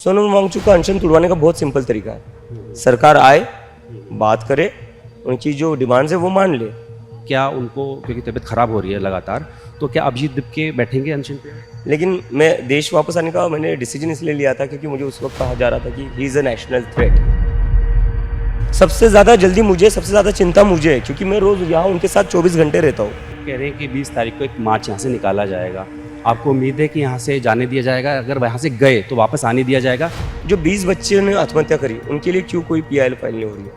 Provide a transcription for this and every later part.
सोनम वांगचुक का अनशन तुड़वाने का बहुत सिंपल तरीका है। सरकार आए, बात करे, उनकी जो डिमांड्स है वो मान ले। क्या उनको क्योंकि तबीयत खराब हो रही है लगातार, तो क्या अभिजीत दिपके बैठेंगे अनशन पे? लेकिन मैं देश वापस आने का मैंने डिसीजन इसलिए लिया था क्योंकि मुझे उस वक्त कहा जा रहा था कि he is a national threat. सबसे ज़्यादा जल्दी मुझे, सबसे ज़्यादा चिंता मुझे है क्योंकि मैं रोज़ यहाँ उनके साथ 24 घंटे रहता हूँ। कह रहे हैं कि 20 तारीख को एक मार्च यहाँ से निकाला जाएगा। आपको उम्मीद है कि यहाँ से जाने दिया जाएगा? अगर वहाँ से गए तो वापस आने दिया जाएगा? जो 20 बच्चे ने आत्महत्या करी उनके लिए क्यों कोई PIL फाइल नहीं हो रही है?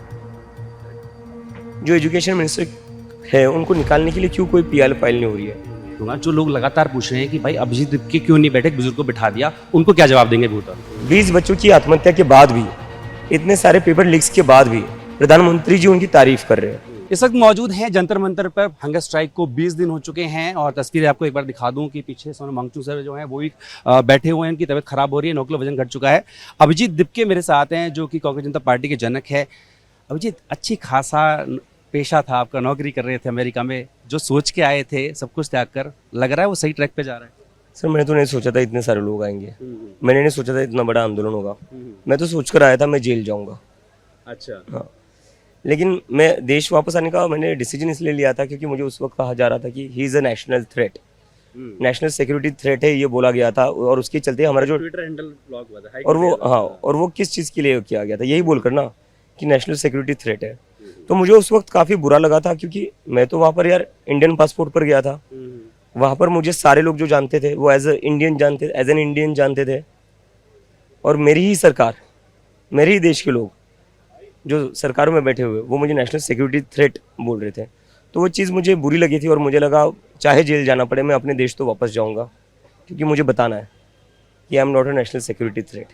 जो एजुकेशन मिनिस्टर है उनको निकालने के लिए क्यों कोई PIL फाइल नहीं हो रही है? जो लोग लगातार पूछ रहे हैं कि भाई अभिजीत दिपके क्यों नहीं बैठे, बुजुर्ग को बिठा दिया, उनको क्या जवाब देंगे भूता? 20 बच्चों की आत्महत्या के बाद भी, इतने सारे पेपर लीक्स के बाद भी प्रधानमंत्री जी उनकी तारीफ कर रहे हैं। इस वक्त मौजूद हैं जंतर मंतर पर। हंगर स्ट्राइक को 20 दिन हो चुके हैं और तस्वीरें आपको एक बार दिखा दूं कि पीछे सोनम वांगचुक सर जो हैं वो भी बैठे हुए हैं। उनकी तबीयत खराब हो रही है, 9 किलो वजन घट चुका है। अभिजीत दिपके मेरे साथ हैं जो कि कांग्रेस जनता पार्टी के जनक है। अभिजीत, अच्छी खासा पेशा था आपका, नौकरी कर रहे थे अमेरिका में, जो सोच के आए थे सब कुछ त्याग कर, लग रहा है वो सही ट्रैक पे जा रहा है? सर मैंने तो नहीं सोचा था इतने सारे लोग आएंगे, मैंने नहीं सोचा था इतना बड़ा आंदोलन होगा। मैं तो सोच कर आया था मैं जेल जाऊंगा। अच्छा। हाँ, लेकिन मैं देश वापस आने का मैंने डिसीजन इसलिए लिया था क्योंकि मुझे उस वक्त कहा जा रहा था कि he is a national threat, national security threat है ये बोला गया था। और उसके चलते हमारा जो ट्विटर हैंडल ब्लॉक हुआ था और वो हाँ, और वो किस चीज़ के लिए किया गया था यही बोलकर ना कि नेशनल सिक्योरिटी थ्रेट है। तो मुझे उस वक्त काफ़ी बुरा लगा था क्योंकि मैं तो वहाँ पर यार इंडियन पासपोर्ट पर गया था। वहाँ पर मुझे सारे लोग जो जानते थे वो एज एन इंडियन जानते थे। और मेरी ही सरकार, मेरे ही देश के लोग जो सरकारों में बैठे हुए वो मुझे नेशनल सिक्योरिटी थ्रेट बोल रहे थे। तो वो चीज़ मुझे बुरी लगी थी और मुझे लगा चाहे जेल जाना पड़े मैं अपने देश तो वापस जाऊंगा क्योंकि मुझे बताना है कि I am not a national security threat.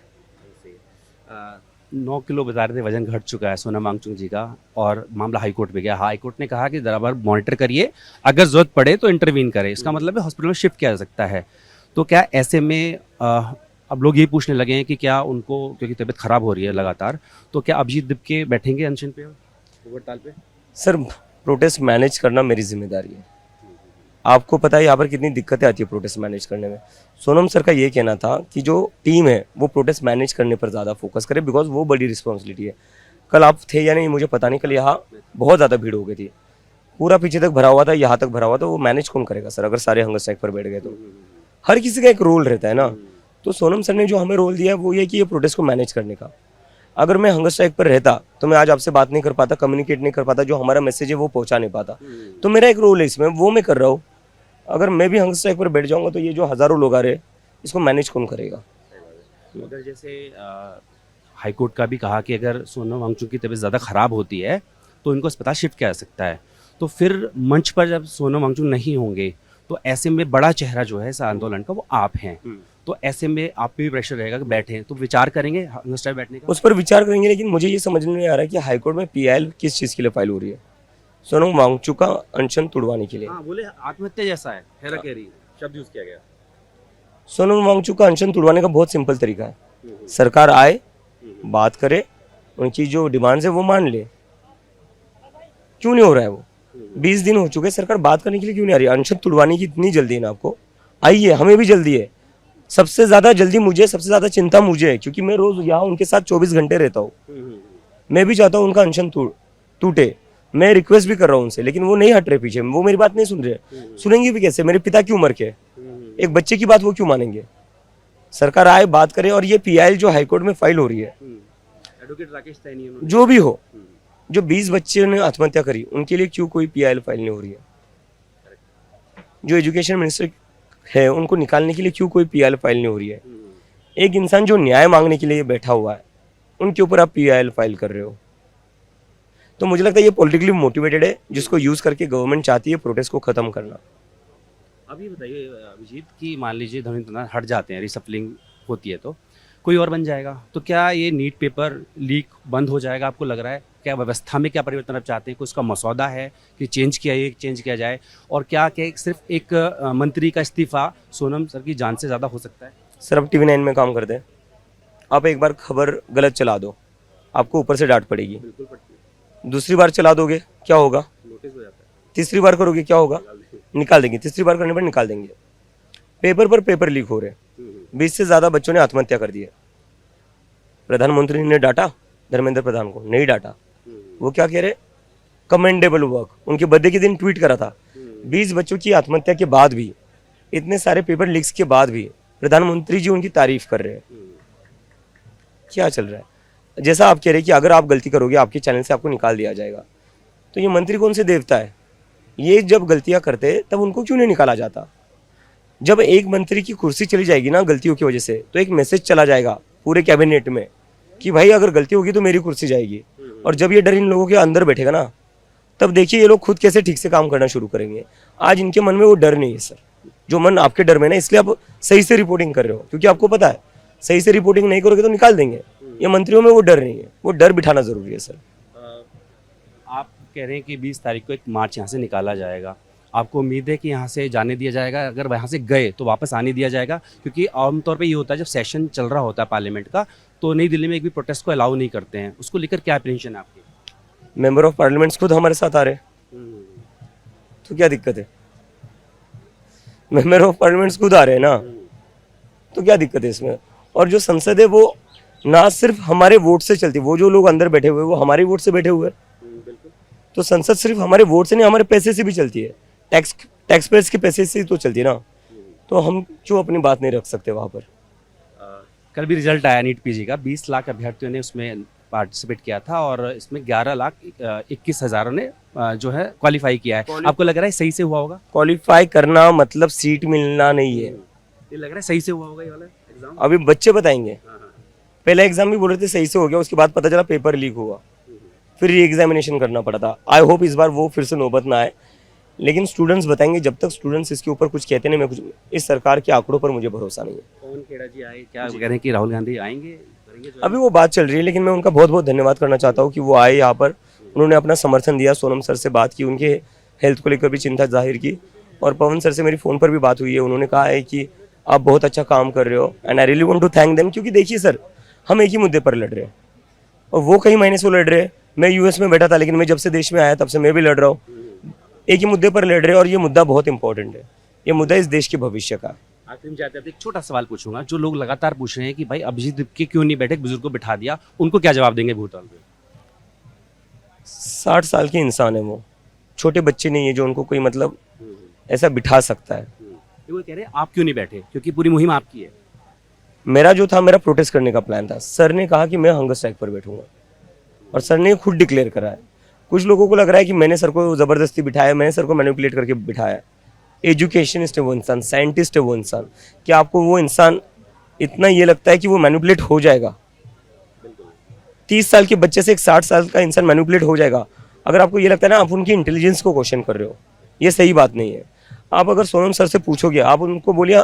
9 kilo बता रहे थे वजन घट चुका है सोनम वांगचुक जी का, और मामला हाईकोर्ट पे गया। हाईकोर्ट ने कहा कि बराबर मॉनिटर करिए, अगर जरूरत पड़े तो इंटरवीन करें। इसका मतलब है हॉस्पिटल में शिफ्ट किया जा सकता है। तो क्या ऐसे में अब लोग ये पूछने लगे हैं कि क्या उनको क्योंकि तबीयत खराब हो रही है लगातार, तो क्या अभिजीत दिपके बैठेंगे अनशन पे, हड़ताल पे? सर प्रोटेस्ट मैनेज करना मेरी जिम्मेदारी है। आपको पता है यहाँ पर कितनी दिक्कतें आती है प्रोटेस्ट मैनेज करने में। सोनम सर का ये कहना था कि जो टीम है वो प्रोटेस्ट मैनेज करने पर ज़्यादा फोकस करे बिकॉज वो बड़ी रिस्पॉन्सिबिलिटी है। कल आप थे या नहीं मुझे पता नहीं, कल यहाँ बहुत ज़्यादा भीड़ हो गई थी, पूरा पीछे तक भरा हुआ था, यहाँ तक भरा हुआ था। वो मैनेज कौन करेगा सर अगर सारे हंगर स्ट्राइक पर बैठ गए तो? हर किसी का एक रोल रहता है ना। तो सोनम सर ने जो हमें रोल दिया है वो ये कि ये प्रोटेस्ट को मैनेज करने का। अगर मैं हंगर स्ट्राइक पर रहता तो मैं आज आपसे बात नहीं कर पाता, कम्युनिकेट नहीं कर पाता, जो हमारा मैसेज है वो पहुंचा नहीं पाता। तो मेरा एक रोल है इसमें, वो मैं कर रहा हूँ। अगर मैं भी हंगर स्ट्राइक पर बैठ जाऊंगा तो ये जो हज़ारों लोग आ रहे हैं इसको मैनेज कौन करेगा? अगर जैसे हाईकोर्ट का भी कहा कि अगर सोनम वांगचुक की तबीयत ज़्यादा खराब होती है तो इनको अस्पताल शिफ्ट किया जा सकता है। तो फिर मंच पर जब सोनम वांगचुक नहीं होंगे तो ऐसे में बड़ा चेहरा जो है इस आंदोलन का वो आप हैं। तो ऐसे में आप पे भी प्रेशर रहेगा कि बैठे, तो विचार करेंगे हंगर स्ट्राइक बैठने का? उस पर विचार करेंगे, लेकिन मुझे ये समझ में नहीं आ रहा है कि हाईकोर्ट में PIL किस चीज़ के लिए फाइल हो रही है? सोनम वांगचुक का अनशन तुड़वाने के लिए। हाँ, बोले आत्महत्या जैसा है, हेरा फेरी शब्द यूज किया गया। सोनम वांगचुक का अनशन तुड़वाने का बहुत सिंपल तरीका है। सरकार आए, बात करे, उनकी जो डिमांड्स है वो मान ले। क्यों नहीं हो रहा है वो? 20 दिन हो चुके, सरकार बात करने के लिए क्यों नहीं आ रही? अनशन तुड़वाने की इतनी जल्दी है ना आपको, आइए, हमें भी जल्दी है। सबसे ज़्यादा जल्दी मुझे, सबसे ज़्यादा चिंता मुझे है क्योंकि मैं रोज़ यहाँ उनके साथ 24 घंटे रहता हूँ। मैं भी चाहता हूँ उनका अनशन टूटे। मैं रिक्वेस्ट भी कर रहा हूँ उनसे, लेकिन वो नहीं हट रहे पीछे, वो मेरी बात नहीं सुन रहे। सुनेंगे भी कैसे? मेरे पिता क्यों मर के, एक बच्चे की बात वो क्यों मानेंगे? सरकार आए, बात करे, और ये PIL जो हाईकोर्ट में फाइल हो रही है, एडवोकेट राकेश सैनी जो भी हो, जो 20 बच्चे ने आत्महत्या करी उनके लिए क्यों कोई PIL फाइल नहीं हो रही है? जो एजुकेशन मिनिस्टर है उनको निकालने के लिए क्यों कोई PIL फाइल नहीं हो रही है? एक इंसान जो न्याय मांगने के लिए बैठा हुआ है उनके ऊपर आप PIL फाइल कर रहे हो। तो मुझे लगता है ये पॉलिटिकली मोटिवेटेड है, जिसको यूज करके गवर्नमेंट चाहती है प्रोटेस्ट को खत्म करना। अब ये बताइए अभिजीत, की मान लीजिए धर्मेंद्र हट जाते हैं, रिसफलिंग होती है तो कोई और बन जाएगा, तो क्या ये नीट पेपर लीक बंद हो जाएगा? आपको लग रहा है क्या व्यवस्था में क्या परिवर्तन आप चाहते हैं? कोई उसका मसौदा है कि चेंज किया जाए? और क्या सिर्फ एक मंत्री का इस्तीफा सोनम सर की जान से ज़्यादा हो सकता है? सर अब TV9 में काम करते हैं, आप एक बार खबर गलत चला दो आपको ऊपर से डांट पड़ेगी। बिल्कुल पड़ती है। दूसरी बार चला दोगे क्या होगा? नोटिस हो जाता है। तीसरी बार करोगे क्या होगा? निकाल देंगे। तीसरी बार करने पर निकाल देंगे। पेपर पर पेपर लीक हो रहे हैं, 20 से ज़्यादा बच्चों ने आत्महत्या कर दी है। प्रधानमंत्री ने डांटा धर्मेंद्र प्रधान को? नहीं डांटा। वो क्या कह रहे, कमेंडेबल वर्क। उनके बर्थडे के दिन ट्वीट करा था। 20 बच्चों की आत्महत्या के बाद भी, इतने सारे पेपर लीक्स के बाद भी प्रधानमंत्री जी उनकी तारीफ कर रहे हैं। क्या चल रहा है? जैसा आप कह रहे हैं कि अगर आप गलती करोगे आपके चैनल से आपको निकाल दिया जाएगा, तो ये मंत्री कौन से देवता है? ये जब गलतियां करते तब उनको क्यों नहीं निकाला जाता? जब एक मंत्री की कुर्सी चली जाएगी ना गलतियों की वजह से, तो एक मैसेज चला जाएगा पूरे कैबिनेट में कि भाई अगर गलती होगी तो मेरी कुर्सी जाएगी। और जब ये डर इन लोगों के अंदर बैठेगा ना, तब देखिए ये लोग खुद कैसे ठीक से काम करना शुरू करेंगे। आज इनके मन में वो डर नहीं है सर, जो मन आपके डर में ना, इसलिए आप सही से रिपोर्टिंग कर रहे हो, क्योंकि आपको पता है सही से रिपोर्टिंग नहीं करोगे तो निकाल देंगे। ये मंत्रियों में वो डर नहीं है, वो डर बिठाना जरूरी है सर। आप कह रहे हैं कि 20 तारीख को एक मार्च यहाँ से निकाला जाएगा, आपको उम्मीद है कि यहाँ से जाने दिया जाएगा? अगर वहाँ से गए तो वापस आने दिया जाएगा? क्योंकि आमतौर पे ये होता है जब सेशन चल रहा होता है पार्लियामेंट का, तो नई दिल्ली में एक भी प्रोटेस्ट को अलाउ नहीं करते हैं। उसको लेकर क्या अप्रीहेंशन है आपकी? मेंबर ऑफ पार्लियामेंट्स खुद हमारे साथ आ रहे हैं, तो क्या दिक्कत है? मेंबर ऑफ पार्लियामेंट्स खुद आ रहे हैं ना, तो क्या दिक्कत है इसमें? और जो संसद है वो ना सिर्फ हमारे वोट से चलती है, वो जो लोग अंदर बैठे हुए हैं वो हमारे वोट से बैठे हुए हैं। तो संसद सिर्फ हमारे वोट से नहीं, हमारे पैसे से भी चलती है, टैक्स पेयर्स के पैसे से तो चलती है ना। तो हम क्यों अपनी बात नहीं रख सकते वहाँ पर? कल भी रिजल्ट आया नीट पीजी का, 20 लाख अभ्यर्थियों ने उसमें पार्टिसिपेट किया था और इसमें 11,21,000 ने जो है क्वालिफाई किया है। आपको लग रहा है सही से हुआ होगा? क्वालिफाई करना मतलब सीट मिलना नहीं है। ये लग रहा है सही से हुआ होगा ये वाला एग्जाम? अभी बच्चे बताएंगे। पहला एग्जाम भी बोल रहे थे सही से हो गया, उसके बाद पता चला पेपर लीक हुआ, फिर री एग्जामिनेशन करना पड़ा था। आई होप इस बार वो फिर से नौबत ना आए, लेकिन स्टूडेंट्स बताएंगे। जब तक स्टूडेंट्स इसके ऊपर कुछ कहते नहीं, मैं कुछ, इस सरकार के आंकड़ों पर मुझे भरोसा नहीं है। पवन खेड़ा जी आए, क्या कह रहे हैं कि राहुल गांधी आएंगे, करेंगे जो? अभी वो बात चल रही है, लेकिन मैं उनका बहुत बहुत धन्यवाद करना चाहता हूँ कि वो आए यहाँ पर, उन्होंने अपना समर्थन दिया, सोनम सर से बात की, उनके हेल्थ को लेकर भी चिंता जाहिर की, और पवन सर से मेरी फ़ोन पर भी बात हुई है। उन्होंने कहा है कि आप बहुत अच्छा काम कर रहे हो, and I really want to thank them. क्योंकि देखिए सर, हम एक ही मुद्दे पर लड़ रहे हैं और वो कई महीने से लड़ रहे हैं। मैं यूएस में बैठा था, लेकिन मैं जब से देश में आया तब से मैं भी लड़ रहा हूँ। एक ही मुद्दे पर लड़ रहे हैं और ये मुद्दा बहुत इंपॉर्टेंट है। ये मुद्दा इस देश के भविष्य का। आखिर में जाते हैं एक छोटा सवाल पूछूंगा, जो लोग लगातार पूछ रहे हैं कि भाई अभिजीत दीपके क्यों नहीं बैठे, बुजुर्ग को बिठा दिया, उनको क्या जवाब देंगे भूतल में? 60 साल के इंसान है वो, छोटे बच्चे नहीं है जो उनको कोई मतलब ऐसा बिठा सकता है। वो कह रहे हैं आप क्यों नहीं बैठे, क्योंकि पूरी मुहिम आपकी है। मेरा जो था, मेरा प्रोटेस्ट करने का प्लान था। सर ने कहा कि मैं हंगर स्ट्राइक पर बैठूंगा, और सर ने खुद डिक्लेयर करा है। कुछ लोगों को लग रहा है कि मैंने सर को ज़बरदस्ती बिठाया, मैंने सर को मैनिपुलेट करके बिठाया। एजुकेशनिस्ट है वो इंसान, साइंटिस्ट है वो इंसान। क्या आपको वो इंसान इतना ये लगता है कि वो मैनिपुलेट हो जाएगा? 30 साल के बच्चे से एक 60 साल का इंसान मैनिपुलेट हो जाएगा? अगर आपको ये लगता है ना, आप उनकी इंटेलिजेंस को क्वेश्चन कर रहे हो, ये सही बात नहीं है। आप अगर सोनम सर से पूछोगे, आप उनको बोलिए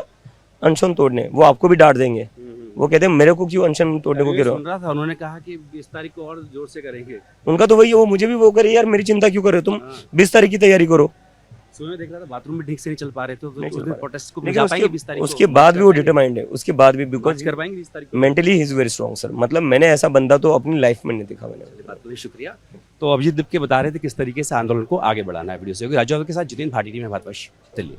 अनशन तोड़ने, वो आपको भी डांट देंगे। वो कहते हैं मेरे को क्यों अनशन तोड़ने को कह रहे हो? सुन रहा था, उन्होंने कहा कि 20 तारीख को और जोर से करेंगे। उनका तो वही है, वो मुझे भी वो करे, यार मेरी चिंता क्यों कर रहे हो तुम? 20 तारीख की तैयारी करो। सुबह देख रहा था बाथरूम में ठीक से नहीं चल पा रहे थे, तो नहीं चल पा रहे। प्रोटेस्ट को लेकिन जा पाएंगे 20 तारीख को? उसके बाद भी वो डिटरमाइंड है, उसके बाद भी, बिकॉज कर पाएंगे 20 तारीख को? Mentally he is very strong sir. मतलब मैंने ऐसा बंदा तो अपनी लाइफ में नहीं देखा मैंने। बात के लिए शुक्रिया। तो अभिजीत दीपके बता रहे थे किस तरीके से आंदोलन को आगे बढ़ाना है। वीडियो से राजू के साथ जितेंद्र भाटी में भारतवर्ष दिल्ली।